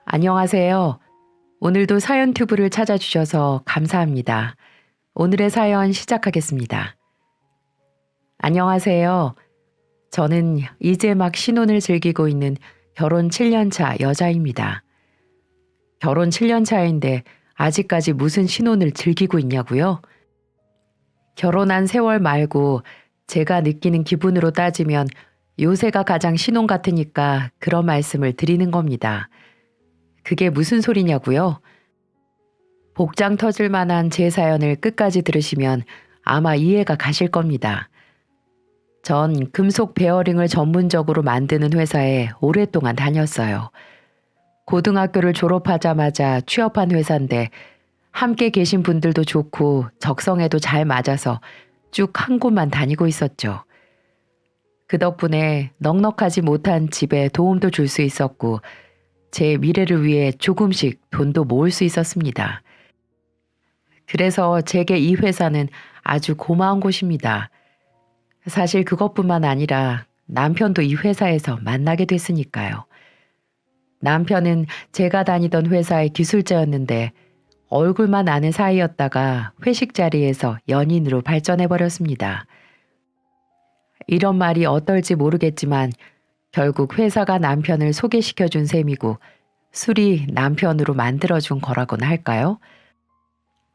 안녕하세요. 오늘도 사연 튜브를 찾아주셔서 감사합니다. 오늘의 사연 시작하겠습니다. 안녕하세요. 저는 이제 막 신혼을 즐기고 있는 결혼 7년 차 여자입니다. 결혼 7년 차인데 아직까지 무슨 신혼을 즐기고 있냐고요? 결혼한 세월 말고 제가 느끼는 기분으로 따지면 요새가 가장 신혼 같으니까 그런 말씀을 드리는 겁니다. 그게 무슨 소리냐고요? 복장 터질 만한 제 사연을 끝까지 들으시면 아마 이해가 가실 겁니다. 전 금속 베어링을 전문적으로 만드는 회사에 오랫동안 다녔어요. 고등학교를 졸업하자마자 취업한 회사인데 함께 계신 분들도 좋고 적성에도 잘 맞아서 쭉 한 곳만 다니고 있었죠. 그 덕분에 넉넉하지 못한 집에 도움도 줄 수 있었고 제 미래를 위해 조금씩 돈도 모을 수 있었습니다. 그래서 제게 이 회사는 아주 고마운 곳입니다. 사실 그것뿐만 아니라 남편도 이 회사에서 만나게 됐으니까요. 남편은 제가 다니던 회사의 기술자였는데 얼굴만 아는 사이였다가 회식 자리에서 연인으로 발전해버렸습니다. 이런 말이 어떨지 모르겠지만 결국 회사가 남편을 소개시켜준 셈이고 술이 남편으로 만들어준 거라고나 할까요?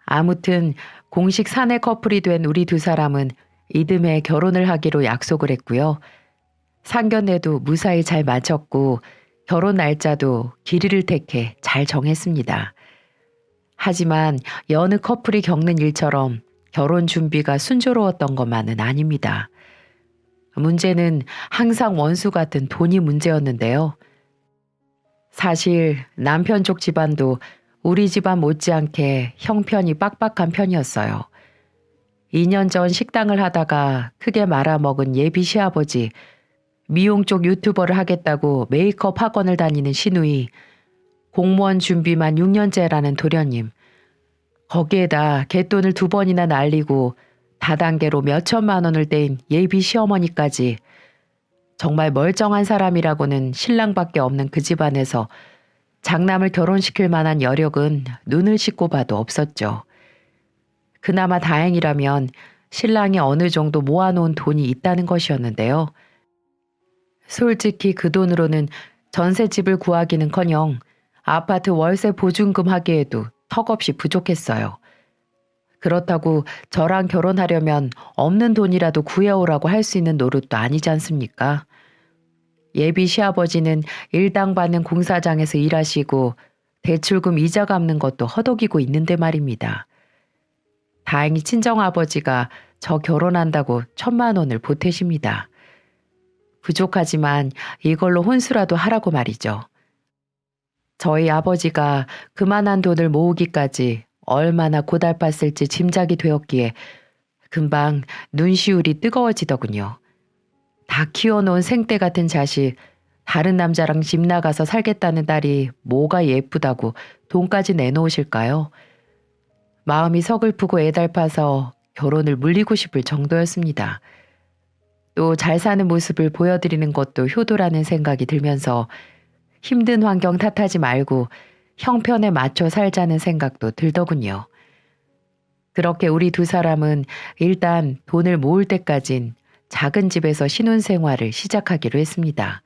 아무튼 공식 사내 커플이 된 우리 두 사람은 이듬해 결혼을 하기로 약속을 했고요. 상견례도 무사히 잘 마쳤고 결혼 날짜도 길이를 택해 잘 정했습니다. 하지만 여느 커플이 겪는 일처럼 결혼 준비가 순조로웠던 것만은 아닙니다. 문제는 항상 원수 같은 돈이 문제였는데요. 사실 남편 쪽 집안도 우리 집안 못지않게 형편이 빡빡한 편이었어요. 2년 전 식당을 하다가 크게 말아먹은 예비 시아버지, 미용 쪽 유튜버를 하겠다고 메이크업 학원을 다니는 시누이, 공무원 준비만 6년째라는 도련님, 거기에다 갯돈을 2번이나 날리고 다단계로 몇천만 원을 떼인 예비 시어머니까지 정말 멀쩡한 사람이라고는 신랑밖에 없는 그 집안에서 장남을 결혼시킬 만한 여력은 눈을 씻고 봐도 없었죠. 그나마 다행이라면 신랑이 어느 정도 모아놓은 돈이 있다는 것이었는데요. 솔직히 그 돈으로는 전셋집을 구하기는커녕 아파트 월세 보증금 하기에도 턱없이 부족했어요. 그렇다고 저랑 결혼하려면 없는 돈이라도 구해오라고 할 수 있는 노릇도 아니지 않습니까? 예비 시아버지는 일당 받는 공사장에서 일하시고 대출금 이자 갚는 것도 허덕이고 있는데 말입니다. 다행히 친정아버지가 저 결혼한다고 1,000만 원을 보태십니다. 부족하지만 이걸로 혼수라도 하라고 말이죠. 저희 아버지가 그만한 돈을 모으기까지 얼마나 고달팠을지 짐작이 되었기에 금방 눈시울이 뜨거워지더군요. 다 키워놓은 생떼 같은 자식, 다른 남자랑 집 나가서 살겠다는 딸이 뭐가 예쁘다고 돈까지 내놓으실까요? 마음이 서글프고 애달파서 결혼을 물리고 싶을 정도였습니다. 또 잘 사는 모습을 보여드리는 것도 효도라는 생각이 들면서 힘든 환경 탓하지 말고 형편에 맞춰 살자는 생각도 들더군요. 그렇게 우리 두 사람은 일단 돈을 모을 때까진 작은 집에서 신혼생활을 시작하기로 했습니다.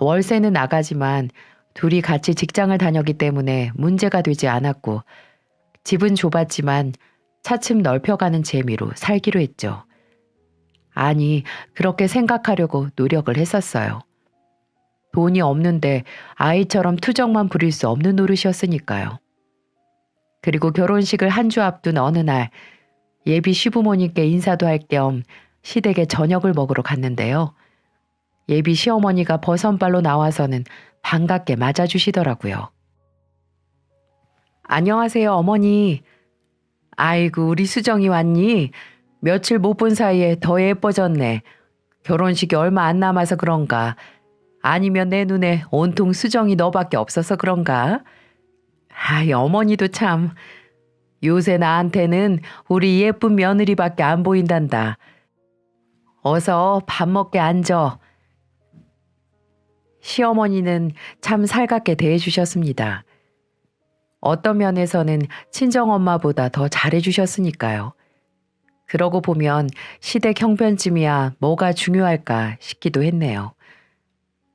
월세는 나가지만 둘이 같이 직장을 다녔기 때문에 문제가 되지 않았고 집은 좁았지만 차츰 넓혀가는 재미로 살기로 했죠. 아니, 그렇게 생각하려고 노력을 했었어요. 돈이 없는데 아이처럼 투정만 부릴 수 없는 노릇이었으니까요. 그리고 결혼식을 한 주 앞둔 어느 날 예비 시부모님께 인사도 할 겸 시댁에 저녁을 먹으러 갔는데요. 예비 시어머니가 버선발로 나와서는 반갑게 맞아주시더라고요. 안녕하세요, 어머니. 아이고, 우리 수정이 왔니? 며칠 못 본 사이에 더 예뻐졌네. 결혼식이 얼마 안 남아서 그런가? 아니면 내 눈에 온통 수정이 너밖에 없어서 그런가? 아이, 어머니도 참. 요새 나한테는 우리 예쁜 며느리밖에 안 보인단다. 어서 밥 먹게 앉아. 시어머니는 참 살갑게 대해주셨습니다. 어떤 면에서는 친정엄마보다 더 잘해주셨으니까요. 그러고 보면 시댁 형편쯤이야 뭐가 중요할까 싶기도 했네요.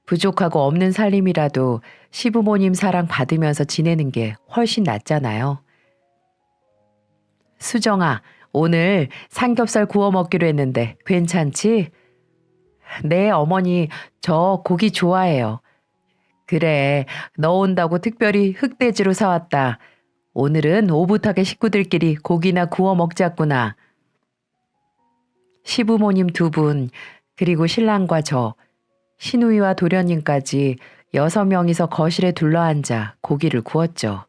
부족하고 없는 살림이라도 시부모님 사랑 받으면서 지내는 게 훨씬 낫잖아요. 수정아, 오늘 삼겹살 구워 먹기로 했는데 괜찮지? 네, 어머니, 저 고기 좋아해요. 그래, 너 온다고 특별히 흑돼지로 사왔다. 오늘은 오붓하게 식구들끼리 고기나 구워 먹자꾸나. 시부모님 두 분, 그리고 신랑과 저, 시누이와 도련님까지 6명이서 거실에 둘러앉아 고기를 구웠죠.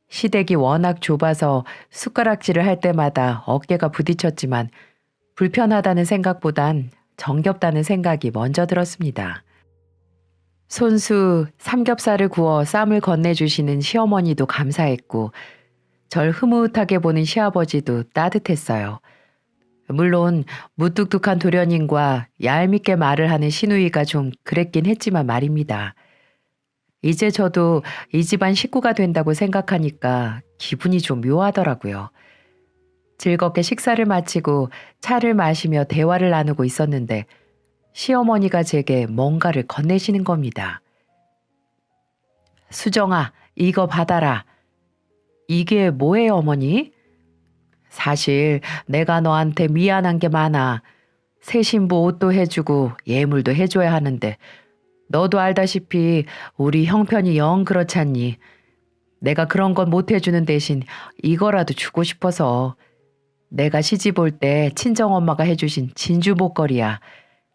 시댁이 워낙 좁아서 숟가락질을 할 때마다 어깨가 부딪혔지만 불편하다는 생각보단 정겹다는 생각이 먼저 들었습니다. 손수 삼겹살을 구워 쌈을 건네주시는 시어머니도 감사했고 절 흐뭇하게 보는 시아버지도 따뜻했어요. 물론 무뚝뚝한 도련님과 얄밉게 말을 하는 시누이가 좀 그랬긴 했지만 말입니다. 이제 저도 이 집안 식구가 된다고 생각하니까 기분이 좀 묘하더라고요. 즐겁게 식사를 마치고 차를 마시며 대화를 나누고 있었는데 시어머니가 제게 뭔가를 건네시는 겁니다. 수정아, 이거 받아라. 이게 뭐예요, 어머니? 사실 내가 너한테 미안한 게 많아. 새 신부 옷도 해주고 예물도 해줘야 하는데 너도 알다시피 우리 형편이 영 그렇잖니. 내가 그런 건 못 해주는 대신 이거라도 주고 싶어서. 내가 시집 올 때 친정엄마가 해주신 진주 목걸이야.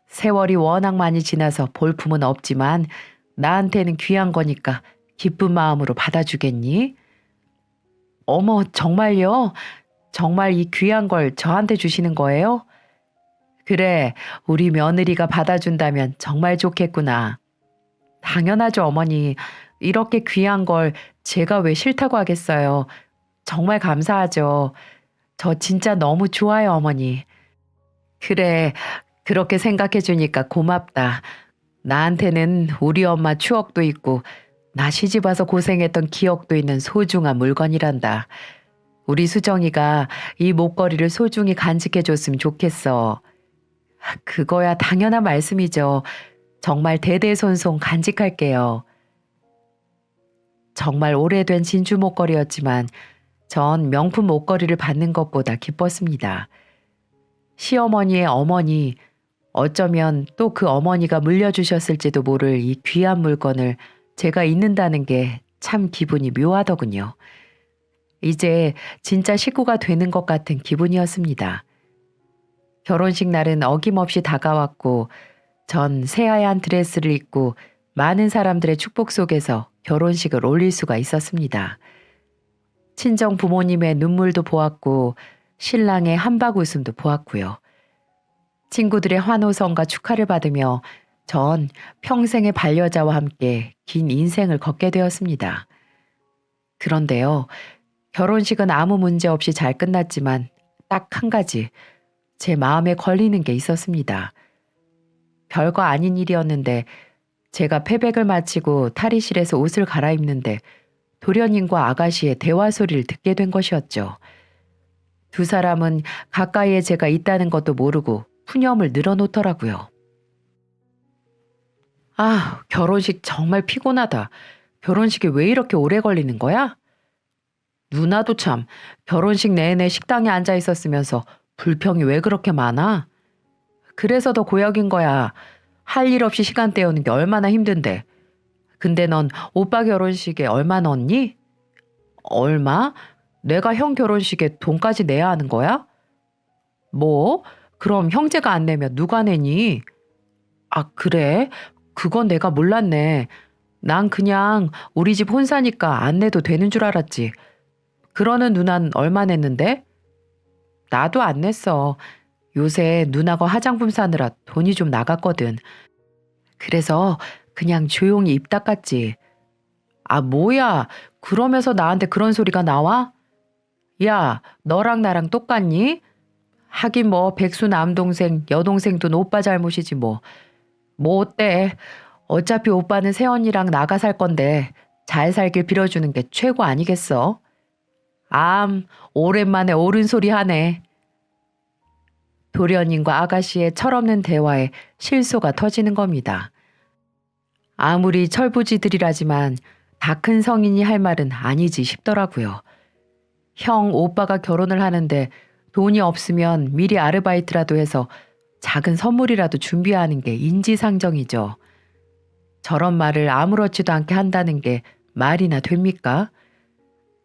세월이 워낙 많이 지나서 볼품은 없지만 나한테는 귀한 거니까 기쁜 마음으로 받아주겠니? 어머, 정말요? 정말 이 귀한 걸 저한테 주시는 거예요? 그래, 우리 며느리가 받아준다면 정말 좋겠구나. 당연하죠, 어머니. 이렇게 귀한 걸 제가 왜 싫다고 하겠어요. 정말 감사하죠. 저 진짜 너무 좋아요, 어머니. 그래, 그렇게 생각해 주니까 고맙다. 나한테는 우리 엄마 추억도 있고 나 시집 와서 고생했던 기억도 있는 소중한 물건이란다. 우리 수정이가 이 목걸이를 소중히 간직해 줬으면 좋겠어. 그거야 당연한 말씀이죠. 정말 대대손손 간직할게요. 정말 오래된 진주 목걸이였지만 전 명품 목걸이를 받는 것보다 기뻤습니다. 시어머니의 어머니, 어쩌면 또 그 어머니가 물려주셨을지도 모를 이 귀한 물건을 제가 잊는다는 게 참 기분이 묘하더군요. 이제 진짜 식구가 되는 것 같은 기분이었습니다. 결혼식 날은 어김없이 다가왔고 전 새하얀 드레스를 입고 많은 사람들의 축복 속에서 결혼식을 올릴 수가 있었습니다. 친정 부모님의 눈물도 보았고 신랑의 한박 웃음도 보았고요. 친구들의 환호성과 축하를 받으며 전 평생의 반려자와 함께 긴 인생을 걷게 되었습니다. 그런데요, 결혼식은 아무 문제 없이 잘 끝났지만 딱 한 가지 제 마음에 걸리는 게 있었습니다. 별거 아닌 일이었는데 제가 패백을 마치고 탈의실에서 옷을 갈아입는데 도련님과 아가씨의 대화 소리를 듣게 된 것이었죠. 두 사람은 가까이에 제가 있다는 것도 모르고 푸념을 늘어놓더라고요. 아, 결혼식 정말 피곤하다. 결혼식이 왜 이렇게 오래 걸리는 거야? 누나도 참 결혼식 내내 식당에 앉아 있었으면서 불평이 왜 그렇게 많아? 그래서 더 고역인 거야. 할 일 없이 시간 때우는 게 얼마나 힘든데. 근데 넌 오빠 결혼식에 얼마 넣었니? 얼마? 내가 형 결혼식에 돈까지 내야 하는 거야? 뭐? 그럼 형제가 안 내면 누가 내니? 아, 그래? 그건 내가 몰랐네. 난 그냥 우리 집 혼사니까 안 내도 되는 줄 알았지. 그러는 누난 얼마 냈는데? 나도 안 냈어. 요새 누나가 화장품 사느라 돈이 좀 나갔거든. 그래서 그냥 조용히 입 닦았지. 아, 뭐야. 그러면서 나한테 그런 소리가 나와? 야, 너랑 나랑 똑같니? 하긴 뭐 백수 남동생, 여동생 돈 오빠 잘못이지 뭐. 뭐 어때? 어차피 오빠는 새언니랑 나가 살 건데 잘 살길 빌어주는 게 최고 아니겠어? 오랜만에 옳은 소리 하네. 도련님과 아가씨의 철없는 대화에 실소가 터지는 겁니다. 아무리 철부지들이라지만 다 큰 성인이 할 말은 아니지 싶더라고요. 형, 오빠가 결혼을 하는데 돈이 없으면 미리 아르바이트라도 해서 작은 선물이라도 준비하는 게 인지상정이죠. 저런 말을 아무렇지도 않게 한다는 게 말이나 됩니까?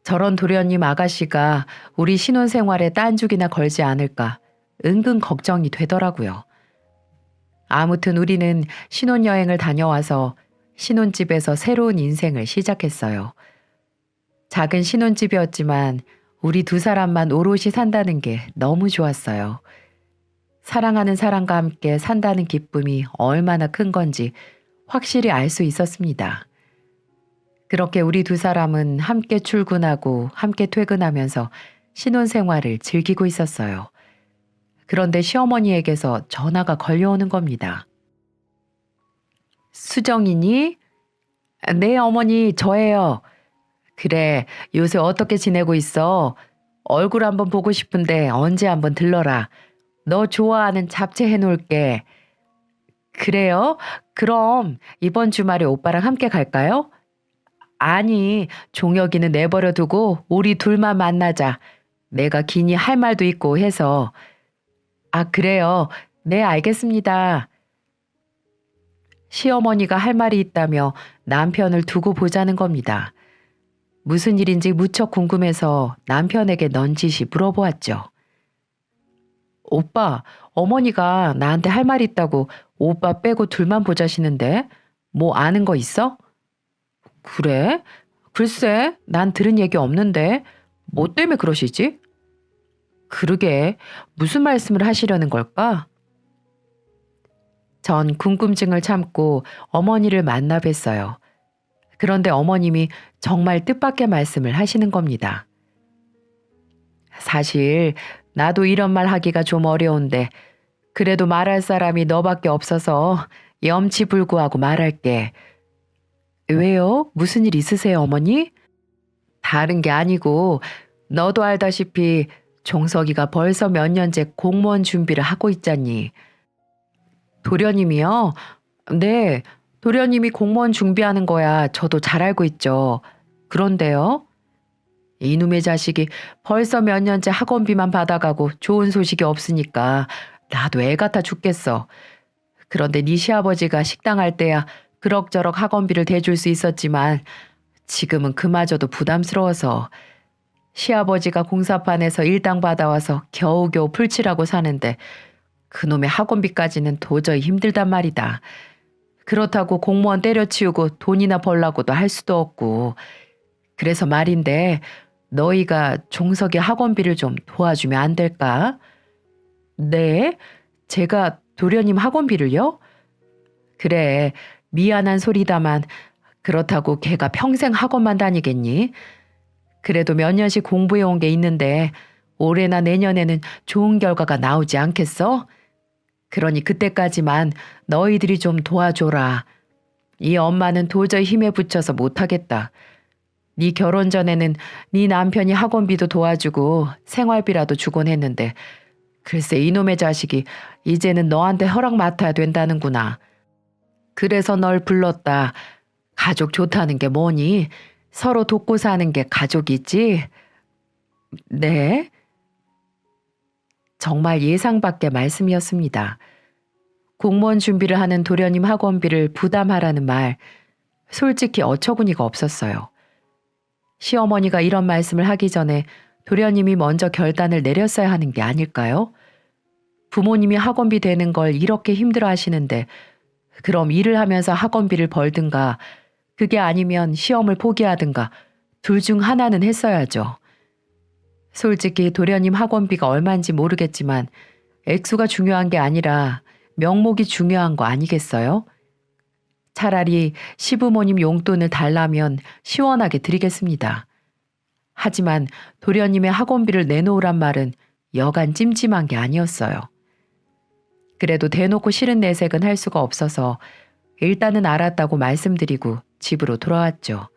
저런 도련님 아가씨가 우리 신혼생활에 딴죽이나 걸지 않을까 은근 걱정이 되더라고요. 아무튼 우리는 신혼여행을 다녀와서 신혼집에서 새로운 인생을 시작했어요. 작은 신혼집이었지만 우리 두 사람만 오롯이 산다는 게 너무 좋았어요. 사랑하는 사람과 함께 산다는 기쁨이 얼마나 큰 건지 확실히 알 수 있었습니다. 그렇게 우리 두 사람은 함께 출근하고 함께 퇴근하면서 신혼생활을 즐기고 있었어요. 그런데 시어머니에게서 전화가 걸려오는 겁니다. 수정이니? 네, 어머니, 저예요. 그래, 요새 어떻게 지내고 있어? 얼굴 한번 보고 싶은데 언제 한번 들러라. 너 좋아하는 잡채 해놓을게. 그래요? 그럼 이번 주말에 오빠랑 함께 갈까요? 아니, 종혁이는 내버려 두고 우리 둘만 만나자. 내가 기니 할 말도 있고 해서. 아, 그래요. 네, 알겠습니다. 시어머니가 할 말이 있다며 남편을 두고 보자는 겁니다. 무슨 일인지 무척 궁금해서 남편에게 넌지시 물어보았죠. 오빠, 어머니가 나한테 할 말 있다고 오빠 빼고 둘만 보자시는데 뭐 아는 거 있어? 그래? 글쎄, 난 들은 얘기 없는데 뭐 때문에 그러시지? 그러게, 무슨 말씀을 하시려는 걸까? 전 궁금증을 참고 어머니를 만나 뵀어요. 그런데 어머님이 정말 뜻밖의 말씀을 하시는 겁니다. 사실 나도 이런 말 하기가 좀 어려운데 그래도 말할 사람이 너밖에 없어서 염치불구하고 말할게. 왜요? 무슨 일 있으세요, 어머니? 다른 게 아니고 너도 알다시피 종석이가 벌써 몇 년째 공무원 준비를 하고 있잖니. 도련님이요? 네, 도련님이 공무원 준비하는 거야 저도 잘 알고 있죠. 그런데요? 이놈의 자식이 벌써 몇 년째 학원비만 받아가고 좋은 소식이 없으니까 나도 애 같아 죽겠어. 그런데 네 시아버지가 식당 할 때야 그럭저럭 학원비를 대줄 수 있었지만 지금은 그마저도 부담스러워서 시아버지가 공사판에서 일당 받아와서 겨우겨우 풀칠하고 사는데 그놈의 학원비까지는 도저히 힘들단 말이다. 그렇다고 공무원 때려치우고 돈이나 벌라고도 할 수도 없고. 그래서 말인데 너희가 종석이 학원비를 좀 도와주면 안 될까? 네? 제가 도련님 학원비를요? 그래, 미안한 소리다만 그렇다고 걔가 평생 학원만 다니겠니? 그래도 몇 년씩 공부해온 게 있는데 올해나 내년에는 좋은 결과가 나오지 않겠어? 그러니 그때까지만 너희들이 좀 도와줘라. 이 엄마는 도저히 힘에 부쳐서 못하겠다. 네 결혼 전에는 네 남편이 학원비도 도와주고 생활비라도 주곤 했는데 글쎄 이놈의 자식이 이제는 너한테 허락 맡아야 된다는구나. 그래서 널 불렀다. 가족 좋다는 게 뭐니? 서로 돕고 사는 게 가족이지? 네? 정말 예상 밖의 말씀이었습니다. 공무원 준비를 하는 도련님 학원비를 부담하라는 말, 솔직히 어처구니가 없었어요. 시어머니가 이런 말씀을 하기 전에 도련님이 먼저 결단을 내렸어야 하는 게 아닐까요? 부모님이 학원비 되는 걸 이렇게 힘들어 하시는데 그럼 일을 하면서 학원비를 벌든가 그게 아니면 시험을 포기하든가 둘 중 하나는 했어야죠. 솔직히 도련님 학원비가 얼마인지 모르겠지만 액수가 중요한 게 아니라 명목이 중요한 거 아니겠어요? 차라리 시부모님 용돈을 달라면 시원하게 드리겠습니다. 하지만 도련님의 학원비를 내놓으란 말은 여간 찜찜한 게 아니었어요. 그래도 대놓고 싫은 내색은 할 수가 없어서 일단은 알았다고 말씀드리고 집으로 돌아왔죠.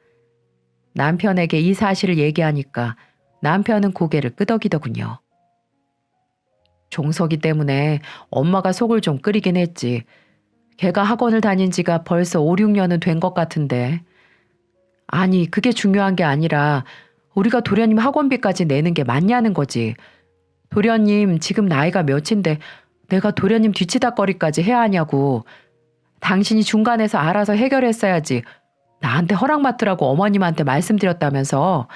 남편에게 이 사실을 얘기하니까 남편은 고개를 끄덕이더군요. 종석이 때문에 엄마가 속을 좀 끓이긴 했지. 걔가 학원을 다닌 지가 벌써 5, 6년은 된 것 같은데. 아니, 그게 중요한 게 아니라 우리가 도련님 학원비까지 내는 게 맞냐는 거지. 도련님 지금 나이가 몇인데 내가 도련님 뒤치다꺼리까지 해야 하냐고. 당신이 중간에서 알아서 해결했어야지. 나한테 허락 맡으라고 어머님한테 말씀드렸다면서.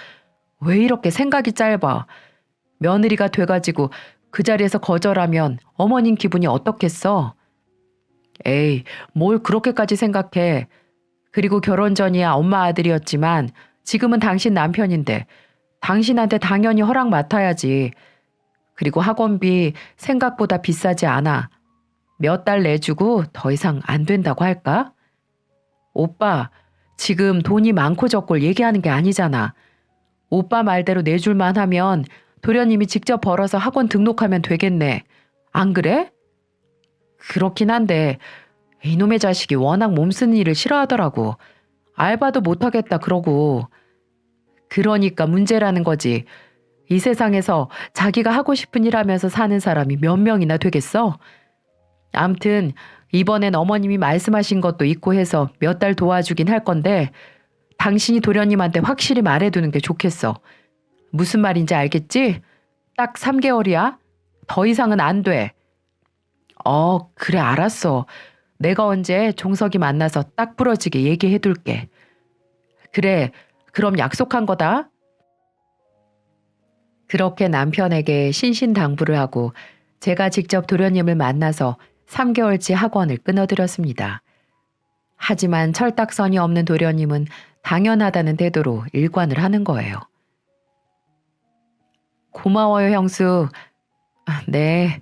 왜 이렇게 생각이 짧아. 며느리가 돼가지고 그 자리에서 거절하면 어머님 기분이 어떻겠어? 에이, 뭘 그렇게까지 생각해. 그리고 결혼 전이야 엄마 아들이었지만 지금은 당신 남편인데 당신한테 당연히 허락 맡아야지. 그리고 학원비 생각보다 비싸지 않아. 몇 달 내주고 더 이상 안 된다고 할까? 오빠, 지금 돈이 많고 적고를 얘기하는 게 아니잖아. 오빠 말대로 내줄만 하면 도련님이 직접 벌어서 학원 등록하면 되겠네. 안 그래? 그렇긴 한데 이놈의 자식이 워낙 몸쓰는 일을 싫어하더라고. 알바도 못하겠다 그러고. 그러니까 문제라는 거지. 이 세상에서 자기가 하고 싶은 일 하면서 사는 사람이 몇 명이나 되겠어? 암튼 이번엔 어머님이 말씀하신 것도 있고 해서 몇 달 도와주긴 할 건데 당신이 도련님한테 확실히 말해두는 게 좋겠어. 무슨 말인지 알겠지? 딱 3개월이야. 더 이상은 안 돼. 그래 알았어. 내가 언제 종석이 만나서 딱 부러지게 얘기해둘게. 그래, 그럼 약속한 거다. 그렇게 남편에게 신신당부를 하고 제가 직접 도련님을 만나서 3개월치 학원을 끊어드렸습니다. 하지만 철딱선이 없는 도련님은 당연하다는 태도로 일관을 하는 거예요. 고마워요, 형수. 네.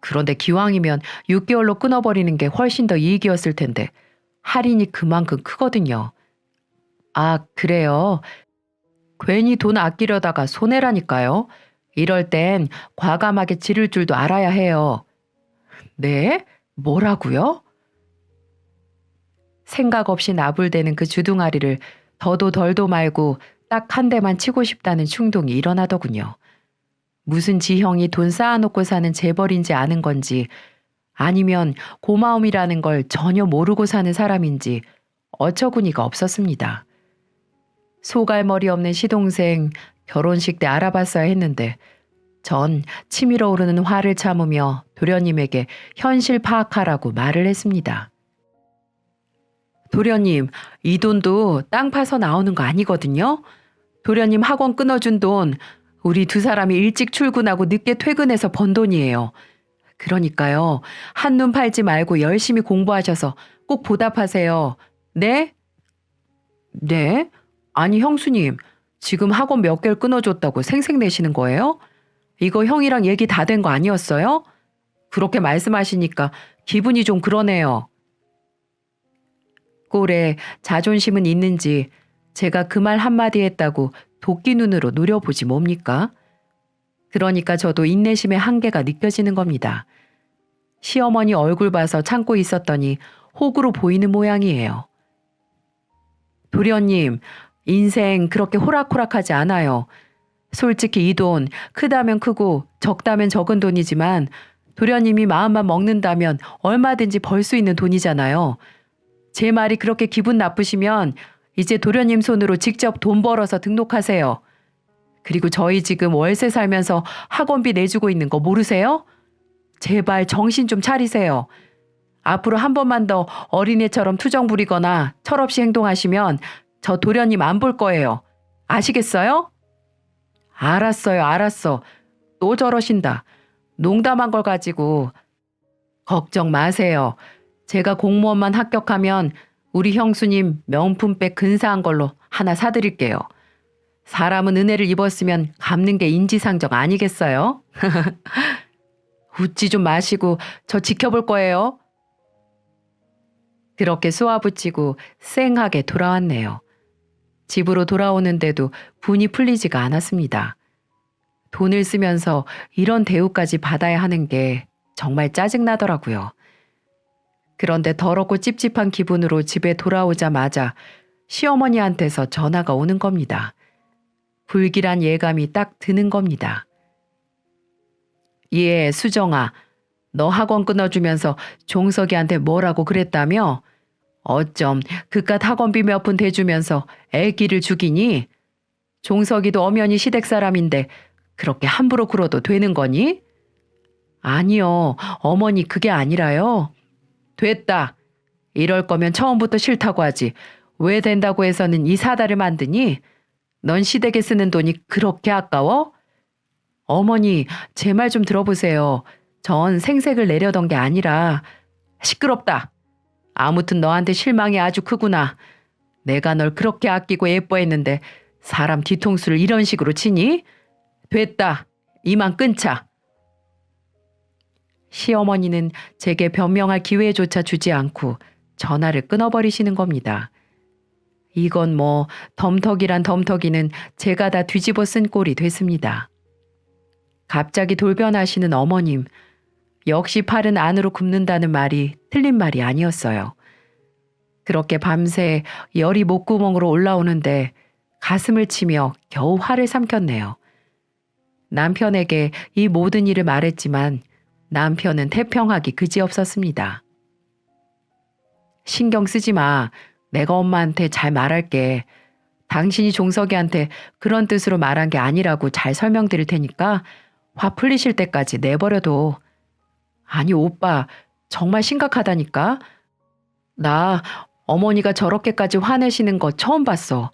그런데 기왕이면 6개월로 끊어버리는 게 훨씬 더 이익이었을 텐데 할인이 그만큼 크거든요. 아, 그래요? 괜히 돈 아끼려다가 손해라니까요. 이럴 땐 과감하게 지를 줄도 알아야 해요. 네? 뭐라고요? 생각 없이 나불대는 그 주둥아리를 더도 덜도 말고 딱 한 대만 치고 싶다는 충동이 일어나더군요. 무슨 지형이 돈 쌓아놓고 사는 재벌인지 아는 건지 아니면 고마움이라는 걸 전혀 모르고 사는 사람인지 어처구니가 없었습니다. 소갈머리 없는 시동생 결혼식 때 알아봤어야 했는데 전 치밀어 오르는 화를 참으며 도련님에게 현실 파악하라고 말을 했습니다. 도련님, 이 돈도 땅 파서 나오는 거 아니거든요. 도련님 학원 끊어준 돈 우리 두 사람이 일찍 출근하고 늦게 퇴근해서 번 돈이에요. 그러니까요. 한눈 팔지 말고 열심히 공부하셔서 꼭 보답하세요. 네? 네? 아니 형수님, 지금 학원 몇 개를 끊어줬다고 생색내시는 거예요? 이거 형이랑 얘기 다 된 거 아니었어요? 그렇게 말씀하시니까 기분이 좀 그러네요. 꼴에 자존심은 있는지 제가 그 말 한마디 했다고 도끼 눈으로 노려보지 뭡니까? 그러니까 저도 인내심의 한계가 느껴지는 겁니다. 시어머니 얼굴 봐서 참고 있었더니 혹으로 보이는 모양이에요. 도련님, 인생 그렇게 호락호락하지 않아요. 솔직히 이 돈 크다면 크고 적다면 적은 돈이지만 도련님이 마음만 먹는다면 얼마든지 벌 수 있는 돈이잖아요. 제 말이 그렇게 기분 나쁘시면 이제 도련님 손으로 직접 돈 벌어서 등록하세요. 그리고 저희 지금 월세 살면서 학원비 내주고 있는 거 모르세요? 제발 정신 좀 차리세요. 앞으로 한 번만 더 어린애처럼 투정 부리거나 철없이 행동하시면 저 도련님 안 볼 거예요. 아시겠어요? 알았어요, 알았어. 또 저러신다. 농담한 걸 가지고. 걱정 마세요. 제가 공무원만 합격하면 우리 형수님 명품백 근사한 걸로 하나 사드릴게요. 사람은 은혜를 입었으면 갚는 게 인지상정 아니겠어요? 웃지 좀 마시고 저 지켜볼 거예요. 그렇게 쏘아붙이고 쌩하게 돌아왔네요. 집으로 돌아오는데도 분이 풀리지가 않았습니다. 돈을 쓰면서 이런 대우까지 받아야 하는 게 정말 짜증나더라고요. 그런데 더럽고 찝찝한 기분으로 집에 돌아오자마자 시어머니한테서 전화가 오는 겁니다. 불길한 예감이 딱 드는 겁니다. 예, 수정아. 너 학원 끊어주면서 종석이한테 뭐라고 그랬다며? 어쩜 그깟 학원비 몇 푼 대주면서 애기를 죽이니? 종석이도 엄연히 시댁 사람인데 그렇게 함부로 굴어도 되는 거니? 아니요, 어머니 그게 아니라요. 됐다. 이럴 거면 처음부터 싫다고 하지. 왜 된다고 해서는 이 사다를 만드니? 넌 시댁에 쓰는 돈이 그렇게 아까워? 어머니, 제 말 좀 들어보세요. 전 생색을 내려던 게 아니라. 시끄럽다. 아무튼 너한테 실망이 아주 크구나. 내가 널 그렇게 아끼고 예뻐했는데 사람 뒤통수를 이런 식으로 치니? 됐다. 이만 끊자. 시어머니는 제게 변명할 기회조차 주지 않고 전화를 끊어버리시는 겁니다. 이건 뭐 덤터기란 덤터기는 제가 다 뒤집어 쓴 꼴이 됐습니다. 갑자기 돌변하시는 어머님, 역시 팔은 안으로 굽는다는 말이 틀린 말이 아니었어요. 그렇게 밤새 열이 목구멍으로 올라오는데 가슴을 치며 겨우 화를 삼켰네요. 남편에게 이 모든 일을 말했지만 남편은 태평하기 그지없었습니다. 신경 쓰지 마. 내가 엄마한테 잘 말할게. 당신이 종석이한테 그런 뜻으로 말한 게 아니라고 잘 설명드릴 테니까 화 풀리실 때까지 내버려둬. 아니 오빠, 정말 심각하다니까. 나 어머니가 저렇게까지 화내시는 거 처음 봤어.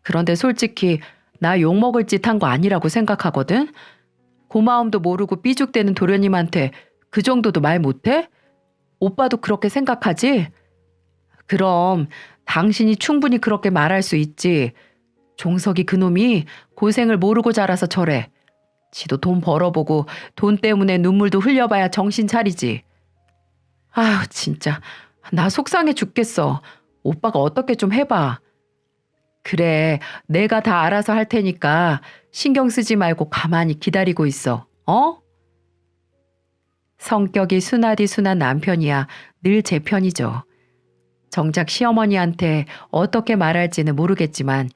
그런데 솔직히 나 욕먹을 짓 한 거 아니라고 생각하거든. 고마움도 모르고 삐죽대는 도련님한테 그 정도도 말 못해? 오빠도 그렇게 생각하지? 그럼 당신이 충분히 그렇게 말할 수 있지. 종석이 그놈이 고생을 모르고 자라서 저래. 지도 돈 벌어보고 돈 때문에 눈물도 흘려봐야 정신 차리지. 아휴 진짜 나 속상해 죽겠어. 오빠가 어떻게 좀 해봐. 그래, 내가 다 알아서 할 테니까 신경 쓰지 말고 가만히 기다리고 있어. 어? 성격이 순하디 순한 남편이야 늘 제 편이죠. 정작 시어머니한테 어떻게 말할지는 모르겠지만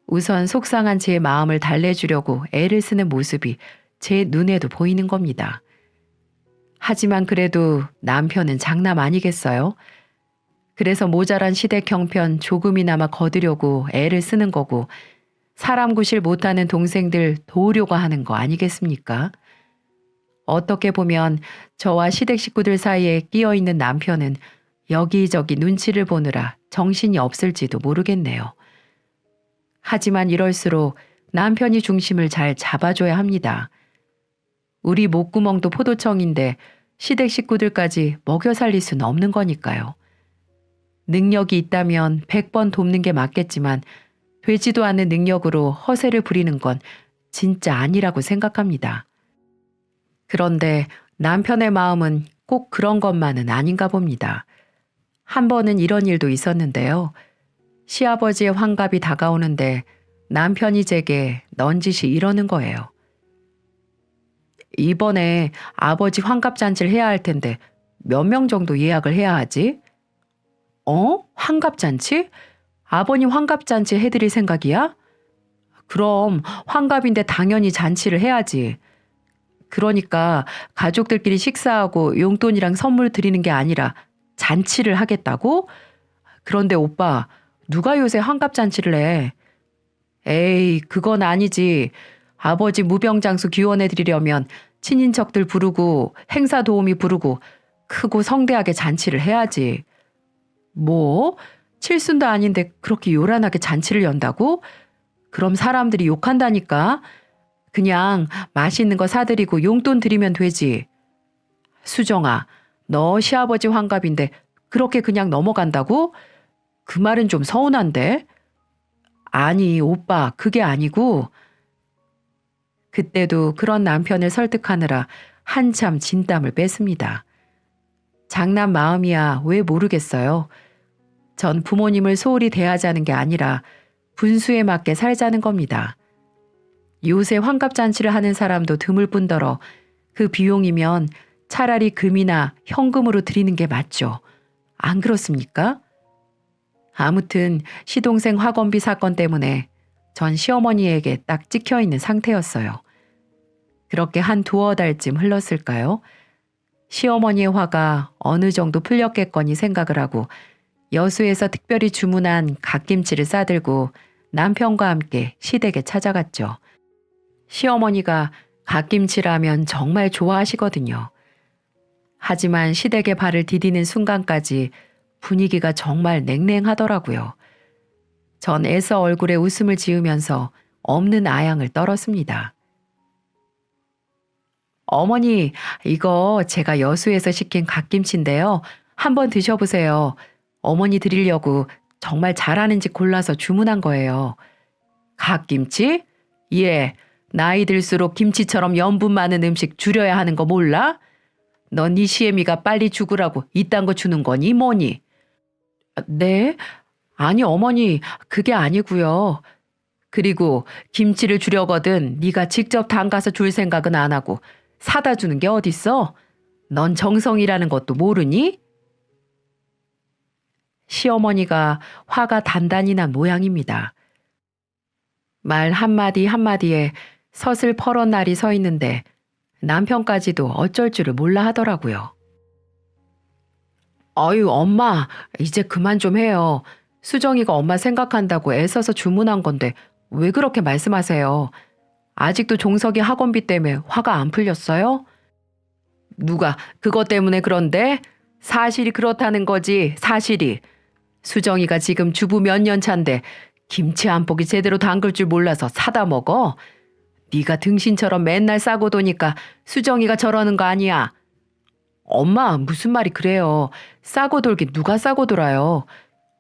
우선 속상한 제 마음을 달래주려고 애를 쓰는 모습이 제 눈에도 보이는 겁니다. 하지만 그래도 남편은 장남 아니겠어요? 그래서 모자란 시댁 형편 조금이나마 거두려고 애를 쓰는 거고 사람 구실 못하는 동생들 도우려고 하는 거 아니겠습니까? 어떻게 보면 저와 시댁 식구들 사이에 끼어있는 남편은 여기저기 눈치를 보느라 정신이 없을지도 모르겠네요. 하지만 이럴수록 남편이 중심을 잘 잡아줘야 합니다. 우리 목구멍도 포도청인데 시댁 식구들까지 먹여 살릴 수는 없는 거니까요. 능력이 있다면 100번 돕는 게 맞겠지만 되지도 않는 능력으로 허세를 부리는 건 진짜 아니라고 생각합니다. 그런데 남편의 마음은 꼭 그런 것만은 아닌가 봅니다. 한 번은 이런 일도 있었는데요. 시아버지의 환갑이 다가오는데 남편이 제게 넌지시 이러는 거예요. 이번에 아버지 환갑잔치를 해야 할 텐데 몇 명 정도 예약을 해야 하지? 환갑잔치? 아버님 환갑잔치 해드릴 생각이야? 그럼 환갑인데 당연히 잔치를 해야지. 그러니까 가족들끼리 식사하고 용돈이랑 선물 드리는 게 아니라 잔치를 하겠다고? 그런데 오빠, 누가 요새 환갑잔치를 해? 에이, 그건 아니지. 아버지 무병장수 기원해드리려면 친인척들 부르고 행사 도우미 부르고 크고 성대하게 잔치를 해야지. 뭐? 칠순도 아닌데 그렇게 요란하게 잔치를 연다고? 그럼 사람들이 욕한다니까. 그냥 맛있는 거 사드리고 용돈 드리면 되지. 수정아, 너 시아버지 환갑인데 그렇게 그냥 넘어간다고? 그 말은 좀 서운한데? 아니, 오빠, 그게 아니고. 그때도 그런 남편을 설득하느라 한참 진땀을 뺐습니다. 장남 마음이야 왜 모르겠어요. 전 부모님을 소홀히 대하자는 게 아니라 분수에 맞게 살자는 겁니다. 요새 환갑잔치를 하는 사람도 드물 뿐더러 그 비용이면 차라리 금이나 현금으로 드리는 게 맞죠. 안 그렇습니까? 아무튼 시동생 학원비 사건 때문에 전 시어머니에게 딱 찍혀 있는 상태였어요. 그렇게 한 두어 달쯤 흘렀을까요? 시어머니의 화가 어느 정도 풀렸겠거니 생각을 하고 여수에서 특별히 주문한 갓김치를 싸들고 남편과 함께 시댁에 찾아갔죠. 시어머니가 갓김치라면 정말 좋아하시거든요. 하지만 시댁에 발을 디디는 순간까지 분위기가 정말 냉랭하더라고요. 전 애써 얼굴에 웃음을 지으면서 없는 아양을 떨었습니다. 어머니, 이거 제가 여수에서 시킨 갓김치인데요. 한번 드셔보세요. 어머니 드리려고 정말 잘하는 집 골라서 주문한 거예요. 갓김치? 예, 나이 들수록 김치처럼 염분 많은 음식 줄여야 하는 거 몰라? 넌 네 시애미가 빨리 죽으라고 이딴 거 주는 거니 뭐니? 네? 아니 어머니, 그게 아니고요. 그리고 김치를 주려거든 네가 직접 담가서 줄 생각은 안 하고 사다 주는 게 어딨어? 넌 정성이라는 것도 모르니? 시어머니가 화가 단단히 난 모양입니다. 말 한마디 한마디에 서슬퍼런 날이 서 있는데 남편까지도 어쩔 줄을 몰라 하더라고요. 어유 엄마, 이제 그만 좀 해요. 수정이가 엄마 생각한다고 애써서 주문한 건데 왜 그렇게 말씀하세요? 아직도 종석이 학원비 때문에 화가 안 풀렸어요? 누가 그것 때문에 그런데? 사실이 그렇다는 거지, 사실이. 수정이가 지금 주부 몇 년 차인데 김치 한 포기 제대로 담글 줄 몰라서 사다 먹어? 네가 등신처럼 맨날 싸고 도니까 수정이가 저러는 거 아니야? 엄마, 무슨 말이 그래요. 싸고 돌긴 누가 싸고 돌아요.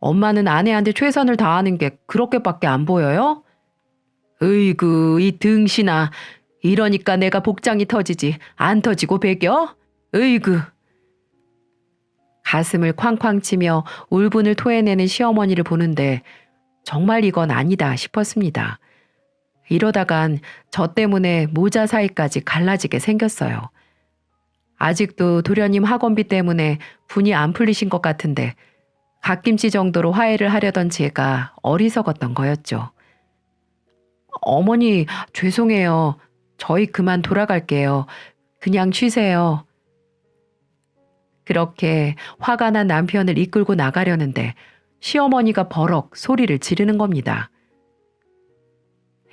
엄마는 아내한테 최선을 다하는 게 그렇게밖에 안 보여요? 으이구, 이 등신아. 이러니까 내가 복장이 터지지 안 터지고 배겨? 으이구. 가슴을 쾅쾅 치며 울분을 토해내는 시어머니를 보는데 정말 이건 아니다 싶었습니다. 이러다간 저 때문에 모자 사이까지 갈라지게 생겼어요. 아직도 도련님 학원비 때문에 분이 안 풀리신 것 같은데 갓김치 정도로 화해를 하려던 제가 어리석었던 거였죠. 어머니, 죄송해요. 저희 그만 돌아갈게요. 그냥 쉬세요. 그렇게 화가 난 남편을 이끌고 나가려는데 시어머니가 버럭 소리를 지르는 겁니다.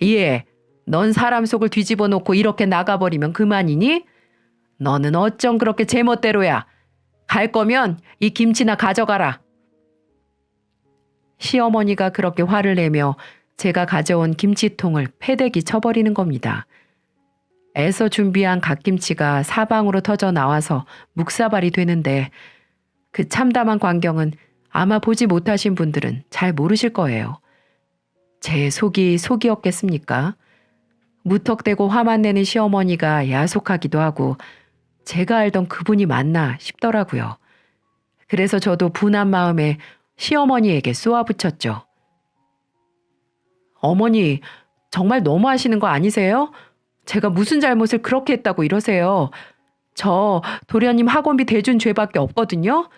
예, 넌 사람 속을 뒤집어 놓고 이렇게 나가버리면 그만이니? 너는 어쩜 그렇게 제멋대로야. 갈 거면 이 김치나 가져가라. 시어머니가 그렇게 화를 내며 제가 가져온 김치통을 패대기 쳐버리는 겁니다. 애써 준비한 갓김치가 사방으로 터져 나와서 묵사발이 되는데 그 참담한 광경은 아마 보지 못하신 분들은 잘 모르실 거예요. 제 속이 속이었겠습니까? 무턱대고 화만 내는 시어머니가 야속하기도 하고 제가 알던 그분이 맞나 싶더라고요. 그래서 저도 분한 마음에 시어머니에게 쏘아붙였죠. 어머니, 정말 너무하시는 거 아니세요? 제가 무슨 잘못을 그렇게 했다고 이러세요. 저 도련님 학원비 대준 죄밖에 없거든요.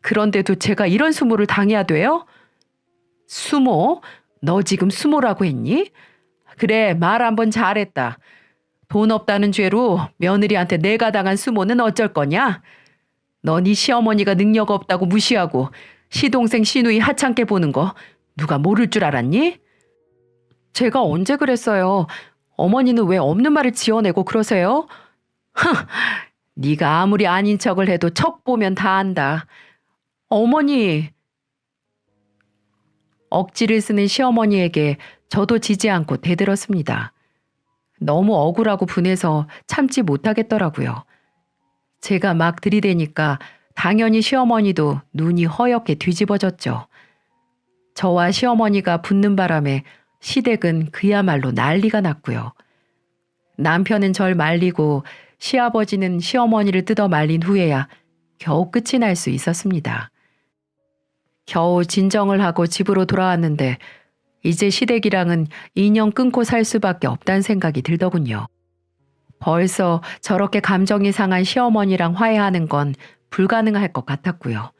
그런데도 제가 이런 수모를 당해야 돼요? 수모? 너 지금 수모라고 했니? 그래, 말 한번 잘했다. 돈 없다는 죄로 며느리한테 내가 당한 수모는 어쩔 거냐? 너 네 시어머니가 능력 없다고 무시하고 시동생 시누이 하찮게 보는 거 누가 모를 줄 알았니? 제가 언제 그랬어요? 어머니는 왜 없는 말을 지어내고 그러세요? 네가 아무리 아닌 척을 해도 척 보면 다 안다. 어머니. 억지를 쓰는 시어머니에게 저도 지지 않고 대들었습니다. 너무 억울하고 분해서 참지 못하겠더라고요. 제가 막 들이대니까 당연히 시어머니도 눈이 허옇게 뒤집어졌죠. 저와 시어머니가 붙는 바람에 시댁은 그야말로 난리가 났고요. 남편은 절 말리고 시아버지는 시어머니를 뜯어 말린 후에야 겨우 끝이 날 수 있었습니다. 겨우 진정을 하고 집으로 돌아왔는데 이제 시댁이랑은 인연 끊고 살 수밖에 없다는 생각이 들더군요. 벌써 저렇게 감정이 상한 시어머니랑 화해하는 건 불가능할 것 같았고요.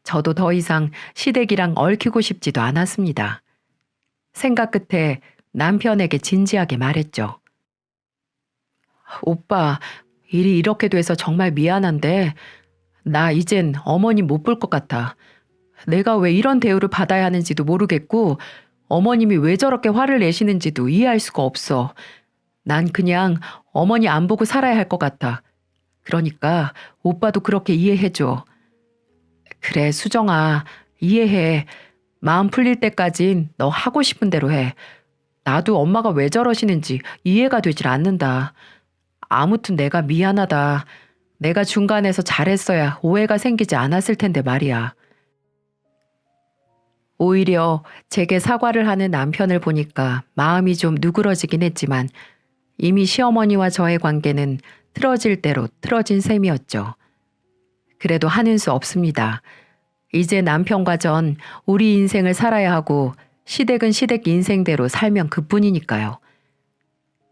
저도 더 이상 시댁이랑 얽히고 싶지도 않았습니다. 생각 끝에 남편에게 진지하게 말했죠. 오빠, 일이 이렇게 돼서 정말 미안한데 나 이젠 어머님 못 볼 것 같아. 내가 왜 이런 대우를 받아야 하는지도 모르겠고 어머님이 왜 저렇게 화를 내시는지도 이해할 수가 없어. 난 그냥 어머니 안 보고 살아야 할 것 같아. 그러니까 오빠도 그렇게 이해해줘. 그래, 수정아, 이해해. 마음 풀릴 때까진 너 하고 싶은 대로 해. 나도 엄마가 왜 저러시는지 이해가 되질 않는다. 아무튼 내가 미안하다. 내가 중간에서 잘했어야 오해가 생기지 않았을 텐데 말이야. 오히려 제게 사과를 하는 남편을 보니까 마음이 좀 누그러지긴 했지만 이미 시어머니와 저의 관계는 틀어질 대로 틀어진 셈이었죠. 그래도 하는 수 없습니다. 이제 남편과 전 우리 인생을 살아야 하고 시댁은 시댁 인생대로 살면 그뿐이니까요.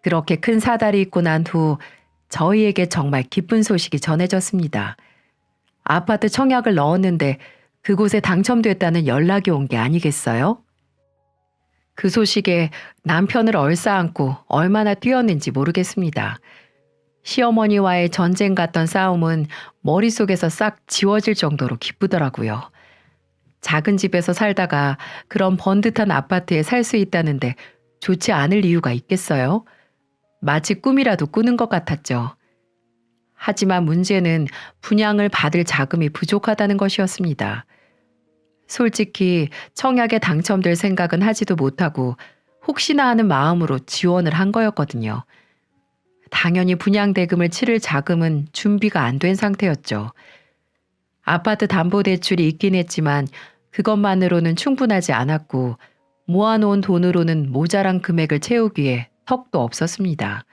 그렇게 큰 사달이 있고 난 후 저희에게 정말 기쁜 소식이 전해졌습니다. 아파트 청약을 넣었는데 그곳에 당첨됐다는 연락이 온 게 아니겠어요? 그 소식에 남편을 얼싸안고 얼마나 뛰었는지 모르겠습니다. 시어머니와의 전쟁 같던 싸움은 머릿속에서 싹 지워질 정도로 기쁘더라고요. 작은 집에서 살다가 그런 번듯한 아파트에 살 수 있다는데 좋지 않을 이유가 있겠어요? 마치 꿈이라도 꾸는 것 같았죠. 하지만 문제는 분양을 받을 자금이 부족하다는 것이었습니다. 솔직히 청약에 당첨될 생각은 하지도 못하고 혹시나 하는 마음으로 지원을 한 거였거든요. 당연히 분양대금을 치를 자금은 준비가 안 된 상태였죠. 아파트 담보대출이 있긴 했지만 그것만으로는 충분하지 않았고 모아놓은 돈으로는 모자란 금액을 채우기에 턱도 없었습니다.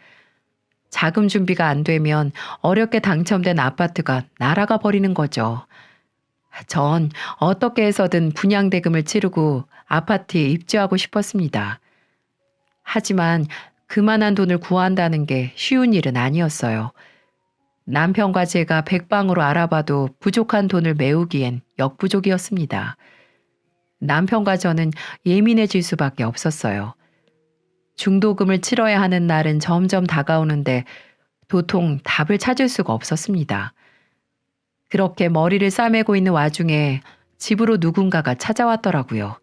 자금 준비가 안 되면 어렵게 당첨된 아파트가 날아가 버리는 거죠. 전 어떻게 해서든 분양대금을 치르고 아파트에 입주하고 싶었습니다. 하지만 그만한 돈을 구한다는 게 쉬운 일은 아니었어요. 남편과 제가 백방으로 알아봐도 부족한 돈을 메우기엔 역부족이었습니다. 남편과 저는 예민해질 수밖에 없었어요. 중도금을 치러야 하는 날은 점점 다가오는데 도통 답을 찾을 수가 없었습니다. 그렇게 머리를 싸매고 있는 와중에 집으로 누군가가 찾아왔더라고요.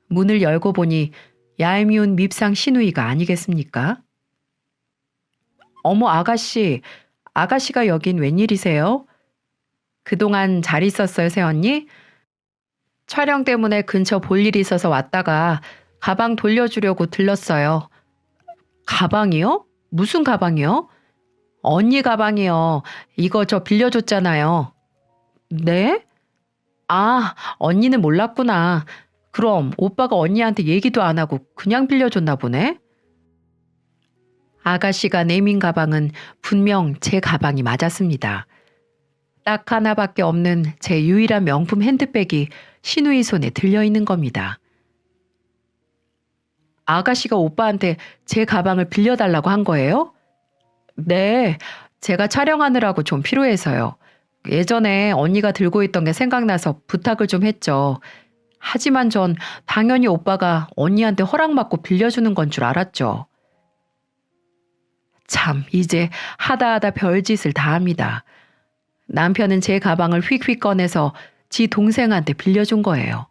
문을 열고 보니 얄미운 밉상 시누이가 아니겠습니까? 어머 아가씨, 아가씨가 여긴 웬일이세요? 그동안 잘 있었어요, 새언니? 촬영 때문에 근처 볼 일이 있어서 왔다가 가방 돌려주려고 들렀어요. 가방이요? 무슨 가방이요? 언니 가방이요. 이거 저 빌려줬잖아요. 네? 아, 언니는 몰랐구나. 그럼 오빠가 언니한테 얘기도 안 하고 그냥 빌려줬나 보네? 아가씨가 내민 가방은 분명 제 가방이 맞았습니다. 딱 하나밖에 없는 제 유일한 명품 핸드백이 시누이 손에 들려있는 겁니다. 아가씨가 오빠한테 제 가방을 빌려달라고 한 거예요? 네, 제가 촬영하느라고 좀 필요해서요. 예전에 언니가 들고 있던 게 생각나서 부탁을 좀 했죠. 하지만 전 당연히 오빠가 언니한테 허락받고 빌려주는 건 줄 알았죠. 참, 이제 하다 별짓을 다 합니다. 남편은 제 가방을 휙휙 꺼내서 지 동생한테 빌려준 거예요.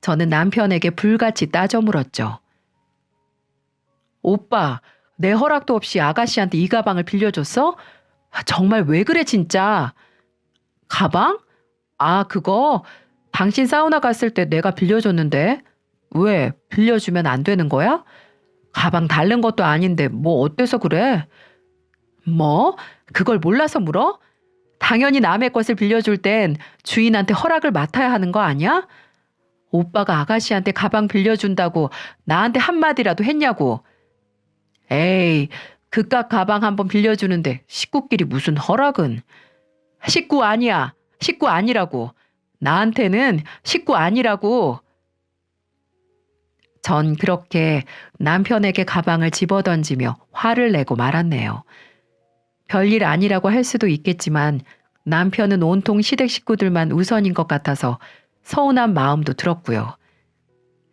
저는 남편에게 불같이 따져 물었죠. 오빠, 내 허락도 없이 아가씨한테 이 가방을 빌려줬어? 정말 왜 그래 진짜? 가방? 아, 그거 당신 사우나 갔을 때 내가 빌려줬는데 왜 빌려주면 안 되는 거야? 가방 다른 것도 아닌데 뭐 어때서 그래? 뭐? 그걸 몰라서 물어? 당연히 남의 것을 빌려줄 땐 주인한테 허락을 맡아야 하는 거 아니야? 오빠가 아가씨한테 가방 빌려준다고 나한테 한마디라도 했냐고. 에이, 그깟 가방 한번 빌려주는데 식구끼리 무슨 허락은. 식구 아니야. 식구 아니라고. 나한테는 식구 아니라고. 전 그렇게 남편에게 가방을 집어던지며 화를 내고 말았네요. 별일 아니라고 할 수도 있겠지만 남편은 온통 시댁 식구들만 우선인 것 같아서 서운한 마음도 들었고요.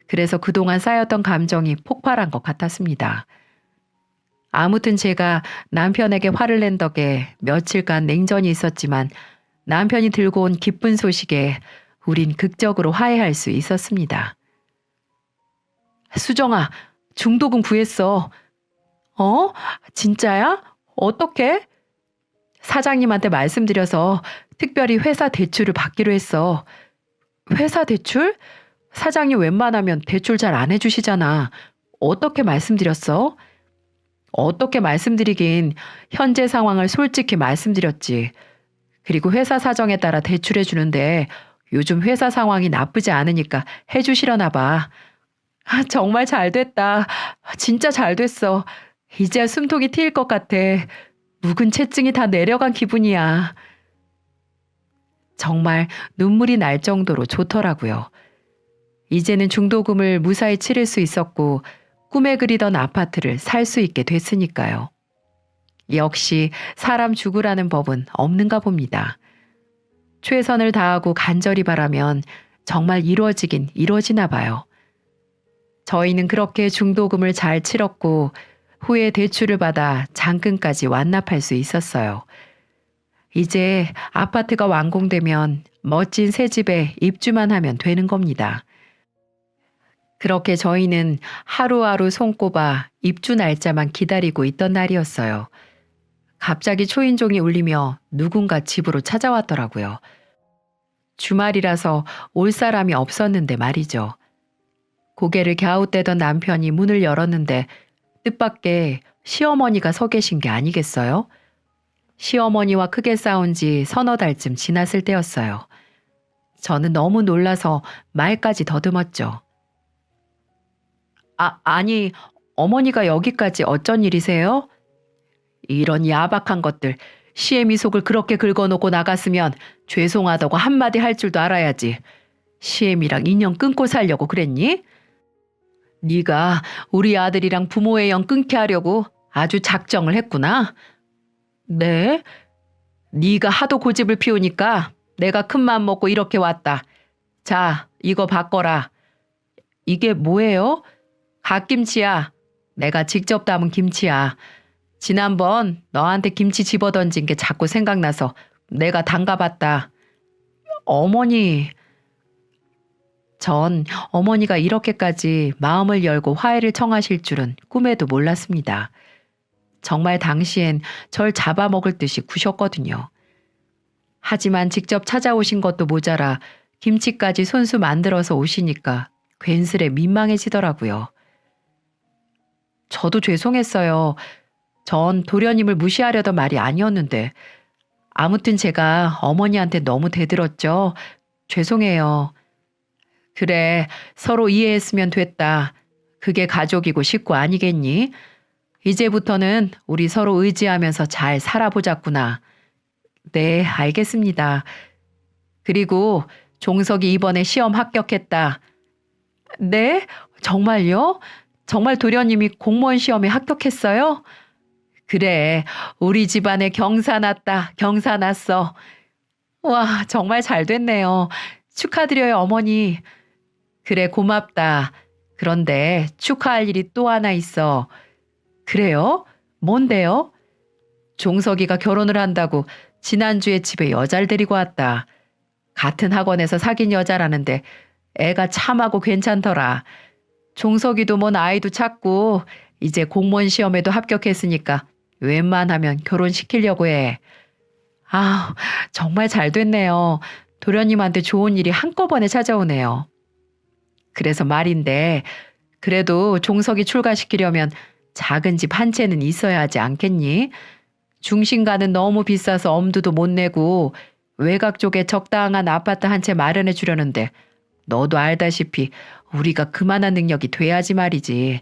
그래서 그동안 쌓였던 감정이 폭발한 것 같았습니다. 아무튼 제가 남편에게 화를 낸 덕에 며칠간 냉전이 있었지만 남편이 들고 온 기쁜 소식에 우린 극적으로 화해할 수 있었습니다. 수정아, 중도금 구했어. 어? 진짜야? 어떻게? 사장님한테 말씀드려서 특별히 회사 대출을 받기로 했어. 회사 대출? 사장님 웬만하면 대출 잘 안 해주시잖아. 어떻게 말씀드렸어? 어떻게 말씀드리긴 현재 상황을 솔직히 말씀드렸지. 그리고 회사 사정에 따라 대출해 주는데 요즘 회사 상황이 나쁘지 않으니까 해주시려나 봐. 정말 잘 됐다. 진짜 잘 됐어. 이제야 숨통이 트일 것 같아. 묵은 채증이 다 내려간 기분이야. 정말 눈물이 날 정도로 좋더라고요. 이제는 중도금을 무사히 치를 수 있었고 꿈에 그리던 아파트를 살 수 있게 됐으니까요. 역시 사람 죽으라는 법은 없는가 봅니다. 최선을 다하고 간절히 바라면 정말 이루어지긴 이루어지나 봐요. 저희는 그렇게 중도금을 잘 치렀고 후에 대출을 받아 잔금까지 완납할 수 있었어요. 이제 아파트가 완공되면 멋진 새 집에 입주만 하면 되는 겁니다. 그렇게 저희는 하루하루 손꼽아 입주 날짜만 기다리고 있던 날이었어요. 갑자기 초인종이 울리며 누군가 집으로 찾아왔더라고요. 주말이라서 올 사람이 없었는데 말이죠. 고개를 갸웃대던 남편이 문을 열었는데 뜻밖의 시어머니가 서 계신 게 아니겠어요? 시어머니와 크게 싸운 지 서너 달쯤 지났을 때였어요. 저는 너무 놀라서 말까지 더듬었죠. 아니, 어머니가 여기까지 어쩐 일이세요? 이런 야박한 것들, 시애미 속을 그렇게 긁어놓고 나갔으면 죄송하다고 한마디 할 줄도 알아야지. 시애미랑 인연 끊고 살려고 그랬니? 네가 우리 아들이랑 부모의 연 끊게 하려고 아주 작정을 했구나. 네? 네가 하도 고집을 피우니까 내가 큰맘 먹고 이렇게 왔다. 자, 이거 바꿔라. 이게 뭐예요? 갓김치야. 내가 직접 담은 김치야. 지난번 너한테 김치 집어던진 게 자꾸 생각나서 내가 담가봤다. 어머니. 전 어머니가 이렇게까지 마음을 열고 화해를 청하실 줄은 꿈에도 몰랐습니다. 정말 당시엔 절 잡아먹을 듯이 구셨거든요. 하지만 직접 찾아오신 것도 모자라 김치까지 손수 만들어서 오시니까 괜스레 민망해지더라고요. 저도 죄송했어요. 전 도련님을 무시하려던 말이 아니었는데 아무튼 제가 어머니한테 너무 대들었죠. 죄송해요. 그래, 서로 이해했으면 됐다. 그게 가족이고 식구 아니겠니? 이제부터는 우리 서로 의지하면서 잘 살아보자꾸나. 네, 알겠습니다. 그리고 종석이 이번에 시험 합격했다. 네? 정말요? 정말 도련님이 공무원 시험에 합격했어요? 그래, 우리 집안에 경사 났다, 경사 났어. 와, 정말 잘 됐네요. 축하드려요, 어머니. 그래, 고맙다. 그런데 축하할 일이 또 하나 있어. 그래요? 뭔데요? 종석이가 결혼을 한다고 지난주에 집에 여자를 데리고 왔다. 같은 학원에서 사귄 여자라는데 애가 참하고 괜찮더라. 종석이도 뭐 나이도 찼고 이제 공무원 시험에도 합격했으니까 웬만하면 결혼시키려고 해. 아, 정말 잘 됐네요. 도련님한테 좋은 일이 한꺼번에 찾아오네요. 그래서 말인데 그래도 종석이 출가시키려면 작은 집 한 채는 있어야 하지 않겠니? 중심가는 너무 비싸서 엄두도 못 내고 외곽 쪽에 적당한 아파트 한 채 마련해 주려는데 너도 알다시피 우리가 그만한 능력이 돼야지 말이지.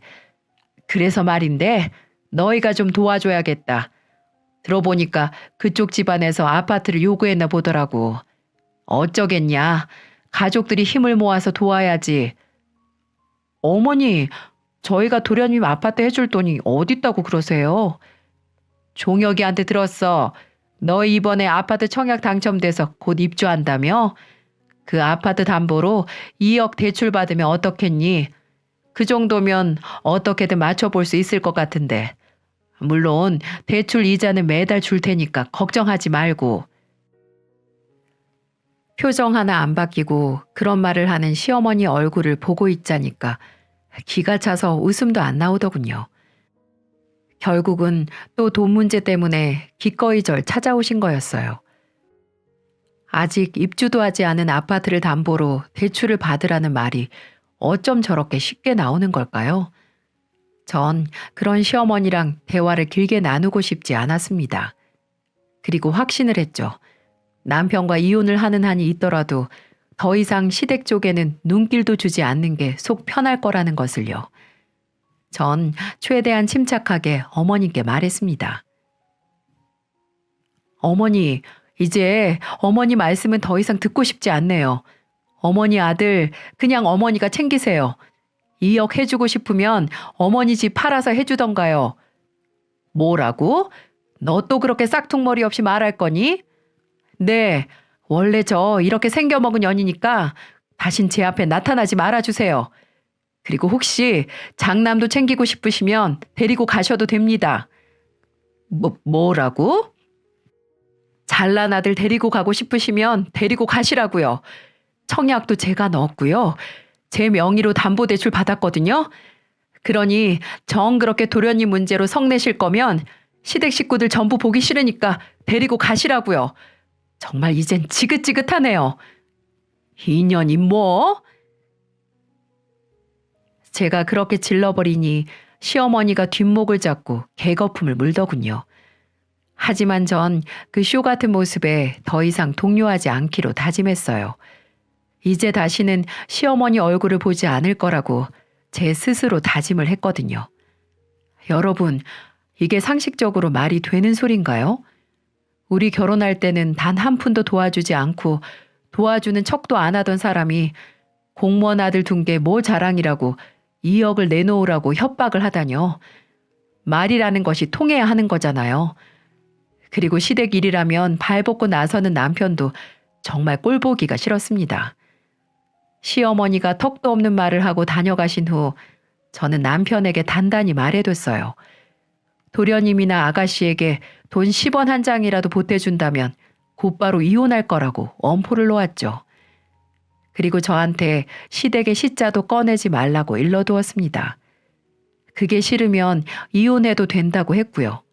그래서 말인데 너희가 좀 도와줘야겠다. 들어보니까 그쪽 집안에서 아파트를 요구했나 보더라고. 어쩌겠냐. 가족들이 힘을 모아서 도와야지. 어머니, 저희가 도련님 아파트 해줄 돈이 어딨다고 그러세요? 종혁이한테 들었어. 너 이번에 아파트 청약 당첨돼서 곧 입주한다며? 그 아파트 담보로 2억 대출 받으면 어떻겠니? 그 정도면 어떻게든 맞춰볼 수 있을 것 같은데. 물론 대출 이자는 매달 줄 테니까 걱정하지 말고. 표정 하나 안 바뀌고 그런 말을 하는 시어머니 얼굴을 보고 있자니까 기가 차서 웃음도 안 나오더군요. 결국은 또 돈 문제 때문에 기꺼이 절 찾아오신 거였어요. 아직 입주도 하지 않은 아파트를 담보로 대출을 받으라는 말이 어쩜 저렇게 쉽게 나오는 걸까요? 전 그런 시어머니랑 대화를 길게 나누고 싶지 않았습니다. 그리고 확신을 했죠. 남편과 이혼을 하는 한이 있더라도 더 이상 시댁 쪽에는 눈길도 주지 않는 게 속 편할 거라는 것을요. 전 최대한 침착하게 어머님께 말했습니다. 어머니, 이제 어머니 말씀은 더 이상 듣고 싶지 않네요. 어머니 아들, 그냥 어머니가 챙기세요. 2억 해주고 싶으면 어머니 집 팔아서 해주던가요. 뭐라고? 너 또 그렇게 싹퉁머리 없이 말할 거니? 네, 원래 저 이렇게 생겨먹은 년이니까 다신 제 앞에 나타나지 말아주세요. 그리고 혹시 장남도 챙기고 싶으시면 데리고 가셔도 됩니다. 뭐라고? 잘난 아들 데리고 가고 싶으시면 데리고 가시라고요. 청약도 제가 넣었고요. 제 명의로 담보대출 받았거든요. 그러니 정 그렇게 도련님 문제로 성내실 거면 시댁 식구들 전부 보기 싫으니까 데리고 가시라고요. 정말 이젠 지긋지긋하네요. 인연이 뭐? 제가 그렇게 질러버리니 시어머니가 뒷목을 잡고 개거품을 물더군요. 하지만 전 그 쇼 같은 모습에 더 이상 동요하지 않기로 다짐했어요. 이제 다시는 시어머니 얼굴을 보지 않을 거라고 제 스스로 다짐을 했거든요. 여러분, 이게 상식적으로 말이 되는 소린가요? 우리 결혼할 때는 단 한 푼도 도와주지 않고 도와주는 척도 안 하던 사람이 공무원 아들 둔 게 뭐 자랑이라고 2억을 내놓으라고 협박을 하다뇨. 말이라는 것이 통해야 하는 거잖아요. 그리고 시댁 일이라면 발벗고 나서는 남편도 정말 꼴보기가 싫었습니다. 시어머니가 턱도 없는 말을 하고 다녀가신 후 저는 남편에게 단단히 말해뒀어요. 도련님이나 아가씨에게 돈 10원 한 장이라도 보태준다면 곧바로 이혼할 거라고 엄포를 놓았죠. 그리고 저한테 시댁의 시자도 꺼내지 말라고 일러두었습니다. 그게 싫으면 이혼해도 된다고 했고요.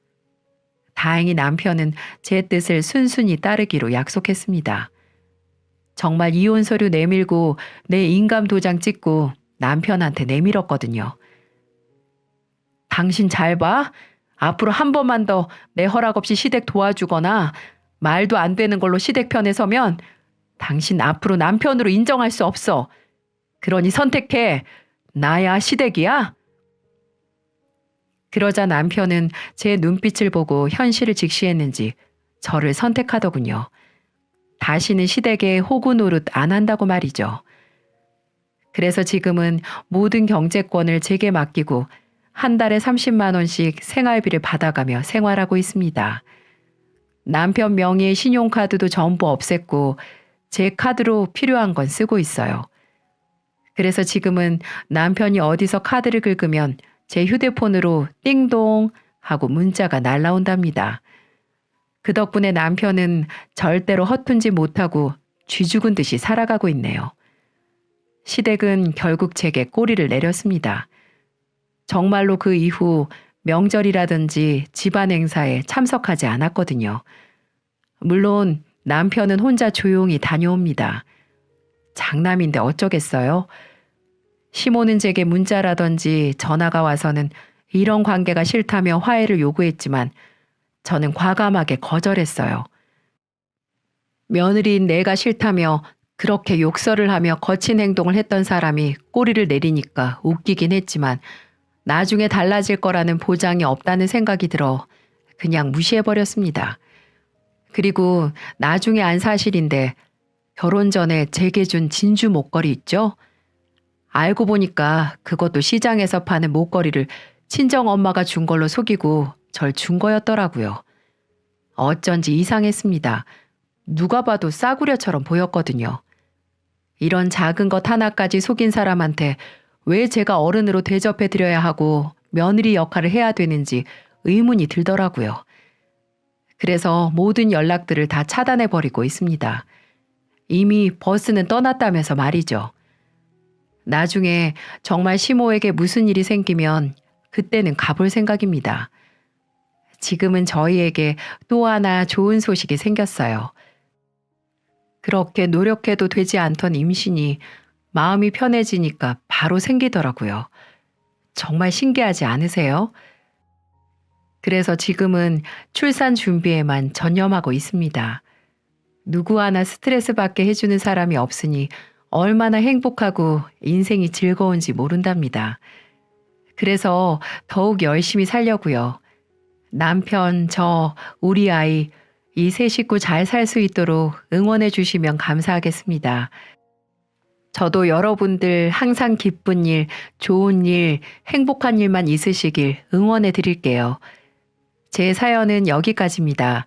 다행히 남편은 제 뜻을 순순히 따르기로 약속했습니다. 정말 이혼 서류 내밀고 내 인감 도장 찍고 남편한테 내밀었거든요. 당신 잘 봐. 앞으로 한 번만 더 내 허락 없이 시댁 도와주거나 말도 안 되는 걸로 시댁 편에 서면 당신 앞으로 남편으로 인정할 수 없어. 그러니 선택해. 나야 시댁이야? 그러자 남편은 제 눈빛을 보고 현실을 직시했는지 저를 선택하더군요. 다시는 시댁에 호구 노릇 안 한다고 말이죠. 그래서 지금은 모든 경제권을 제게 맡기고 한 달에 30만 원씩 생활비를 받아가며 생활하고 있습니다. 남편 명의의 신용카드도 전부 없앴고 제 카드로 필요한 건 쓰고 있어요. 그래서 지금은 남편이 어디서 카드를 긁으면 제 휴대폰으로 띵동 하고 문자가 날라온답니다. 그 덕분에 남편은 절대로 허튼지 못하고 쥐죽은 듯이 살아가고 있네요. 시댁은 결국 제게 꼬리를 내렸습니다. 정말로 그 이후 명절이라든지 집안 행사에 참석하지 않았거든요. 물론 남편은 혼자 조용히 다녀옵니다. 장남인데 어쩌겠어요? 시모는 제게 문자라든지 전화가 와서는 이런 관계가 싫다며 화해를 요구했지만 저는 과감하게 거절했어요. 며느리인 내가 싫다며 그렇게 욕설을 하며 거친 행동을 했던 사람이 꼬리를 내리니까 웃기긴 했지만 나중에 달라질 거라는 보장이 없다는 생각이 들어 그냥 무시해버렸습니다. 그리고 나중에 안 사실인데 결혼 전에 제게 준 진주 목걸이 있죠? 알고 보니까 그것도 시장에서 파는 목걸이를 친정엄마가 준 걸로 속이고 절 준 거였더라고요. 어쩐지 이상했습니다. 누가 봐도 싸구려처럼 보였거든요. 이런 작은 것 하나까지 속인 사람한테 왜 제가 어른으로 대접해 드려야 하고 며느리 역할을 해야 되는지 의문이 들더라고요. 그래서 모든 연락들을 다 차단해 버리고 있습니다. 이미 버스는 떠났다면서 말이죠. 나중에 정말 시모에게 무슨 일이 생기면 그때는 가볼 생각입니다. 지금은 저희에게 또 하나 좋은 소식이 생겼어요. 그렇게 노력해도 되지 않던 임신이 마음이 편해지니까 바로 생기더라고요. 정말 신기하지 않으세요? 그래서 지금은 출산 준비에만 전념하고 있습니다. 누구 하나 스트레스 받게 해주는 사람이 없으니 얼마나 행복하고 인생이 즐거운지 모른답니다. 그래서 더욱 열심히 살려고요. 남편, 저, 우리 아이, 이 세 식구 잘 살 수 있도록 응원해 주시면 감사하겠습니다. 저도 여러분들 항상 기쁜 일, 좋은 일, 행복한 일만 있으시길 응원해 드릴게요. 제 사연은 여기까지입니다.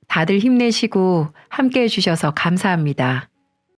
다들 힘내시고 함께 해주셔서 감사합니다.